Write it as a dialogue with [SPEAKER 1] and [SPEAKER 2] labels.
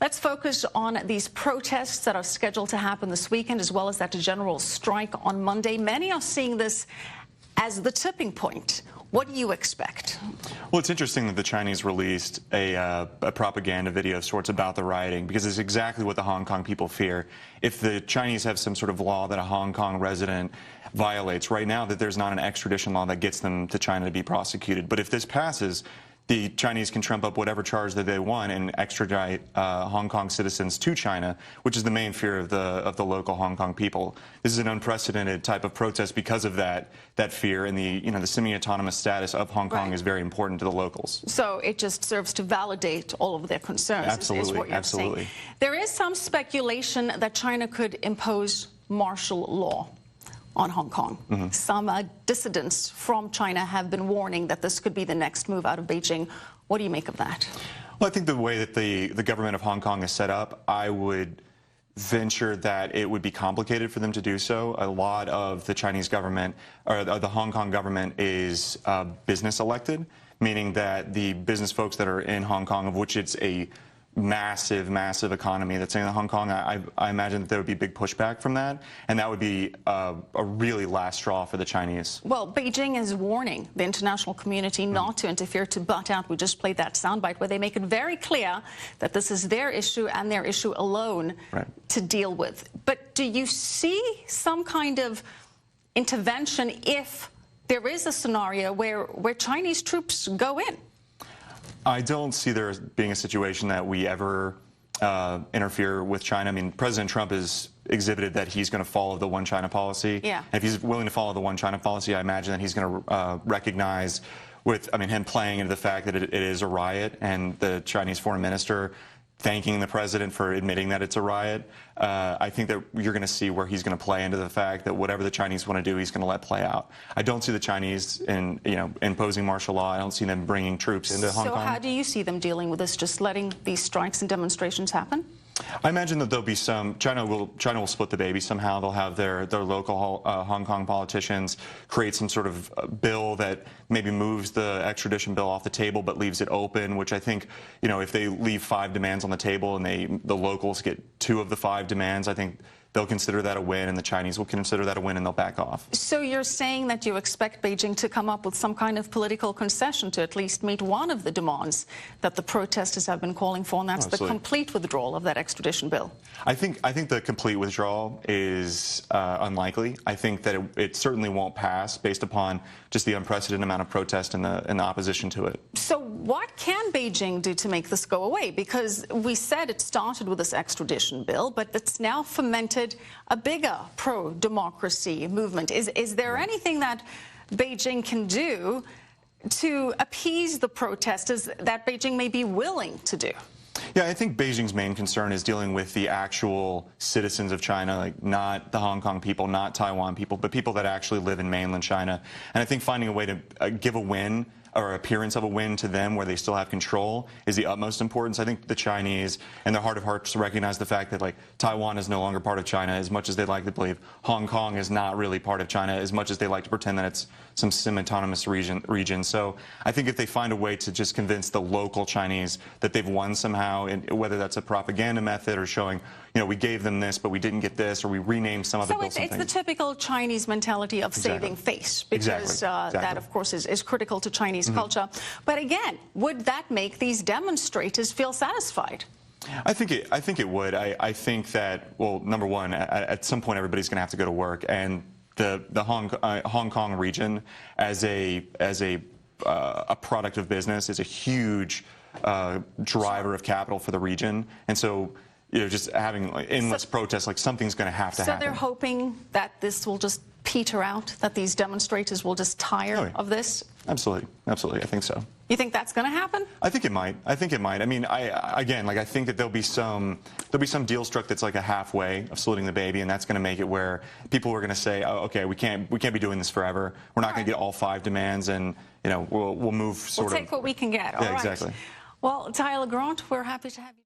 [SPEAKER 1] Let's focus on these protests that are scheduled to happen this weekend, as well as that general strike on Monday. Many are seeing this as the tipping point. What do you expect?
[SPEAKER 2] Well, it's interesting that the Chinese released a propaganda video of sorts about the rioting, because it's exactly what the Hong Kong people fear. If the Chinese have some sort of law that a Hong Kong resident violates right now, that there's not an extradition law that gets them to China to be prosecuted. But if this passes, the Chinese can trump up whatever charge that they want and extradite Hong Kong citizens to China, which is the main fear of the local Hong Kong people. This is an unprecedented type of protest because of that fear, and the semi-autonomous status of Hong Kong is very important to the locals.
[SPEAKER 1] So it just serves to validate all of their concerns.
[SPEAKER 2] Absolutely,
[SPEAKER 1] is what you're
[SPEAKER 2] absolutely.
[SPEAKER 1] saying. There is some speculation that China could impose martial law on Hong Kong. Some dissidents from China have been warning that this could be the next move out of Beijing. What do you make of that?
[SPEAKER 2] Well, I think the way that the government of Hong Kong is set up, I would venture that it would be complicated for them to do so. A lot of the Chinese government, or the Hong Kong government, is business elected, meaning that the business folks that are in Hong Kong, of which it's a massive economy that's in Hong Kong, I imagine that there would be big pushback from that, and that would be a really last straw for the Chinese.
[SPEAKER 1] Well, Beijing is warning the international community not to interfere, to butt out. We just played that soundbite where they make it very clear that this is their issue and their issue alone to deal with. But do you see some kind of intervention if there is a scenario where Chinese troops go in?
[SPEAKER 2] I don't see there being a situation that we ever interfere with China. I mean, President Trump has exhibited that he's going to follow the one China policy.
[SPEAKER 1] Yeah.
[SPEAKER 2] And if he's willing to follow the one China policy, I imagine that he's going to recognize him playing into the fact that it is a riot, and the Chinese foreign minister thanking the president for admitting that it's a riot. I think that you're going to see where he's going to play into the fact that whatever the Chinese want to do, he's going to let play out. I don't see the Chinese imposing martial law. I don't see them bringing troops into Hong Kong.
[SPEAKER 1] So how do you see them dealing with this, just letting these strikes and demonstrations happen?
[SPEAKER 2] I imagine that there'll be some. China will split the baby somehow. They'll have their local Hong Kong politicians create some sort of bill that maybe moves the extradition bill off the table but leaves it open, which I think, if they leave 5 demands on the table and the locals get 2 of the 5 demands, I think they'll consider that a win, and the Chinese will consider that a win, and they'll back off. So
[SPEAKER 1] you're saying that you expect Beijing to come up with some kind of political concession to at least meet one of the demands that the protesters have been calling for, and that's the complete withdrawal of that extradition bill?
[SPEAKER 2] I think the complete withdrawal is unlikely. I think that it certainly won't pass based upon just the unprecedented amount of protest and the opposition to it.
[SPEAKER 1] So what can Beijing do to make this go away? Because we said it started with this extradition bill, but it's now fomented a bigger pro-democracy movement. Is there anything that Beijing can do to appease the protesters that Beijing may be willing to do?
[SPEAKER 2] Yeah, I think Beijing's main concern is dealing with the actual citizens of China, like not the Hong Kong people, not Taiwan people, but people that actually live in mainland China. And I think finding a way to give a win, or appearance of a win, to them where they still have control is the utmost importance. I think the Chinese, in their heart of hearts, recognize the fact that Taiwan is no longer part of China, as much as they'd like to believe. Hong Kong is not really part of China, as much as they like to pretend that it's some semi-autonomous region. So I think if they find a way to just convince the local Chinese that they've won somehow, and whether that's a propaganda method or showing, we gave them this, but we didn't get this, or we renamed some other bill something.
[SPEAKER 1] So it's the typical Chinese mentality of saving face, because that, of course, is critical to Chinese culture. But again, would that make these demonstrators feel satisfied?
[SPEAKER 2] I think it would. I think that, well, number one, at some point everybody's going to have to go to work, and the Hong Kong region as a product of business is a huge driver of capital for the region, and so just having endless protests, something's going to have to happen.
[SPEAKER 1] So they're hoping that this will just peter out, that these demonstrators will just tire of this?
[SPEAKER 2] Absolutely. I think so.
[SPEAKER 1] You think that's going to happen?
[SPEAKER 2] I think it might. I mean, I think that there'll be some deal struck that's like a halfway of splitting the baby, and that's going to make it where people are going to say, oh, okay, we can't be doing this forever. We're not going to get all 5 demands, and we'll move sort of.
[SPEAKER 1] We'll take what we can get.
[SPEAKER 2] Yeah, exactly.
[SPEAKER 1] Well, Tyler Grant, we're happy to have you.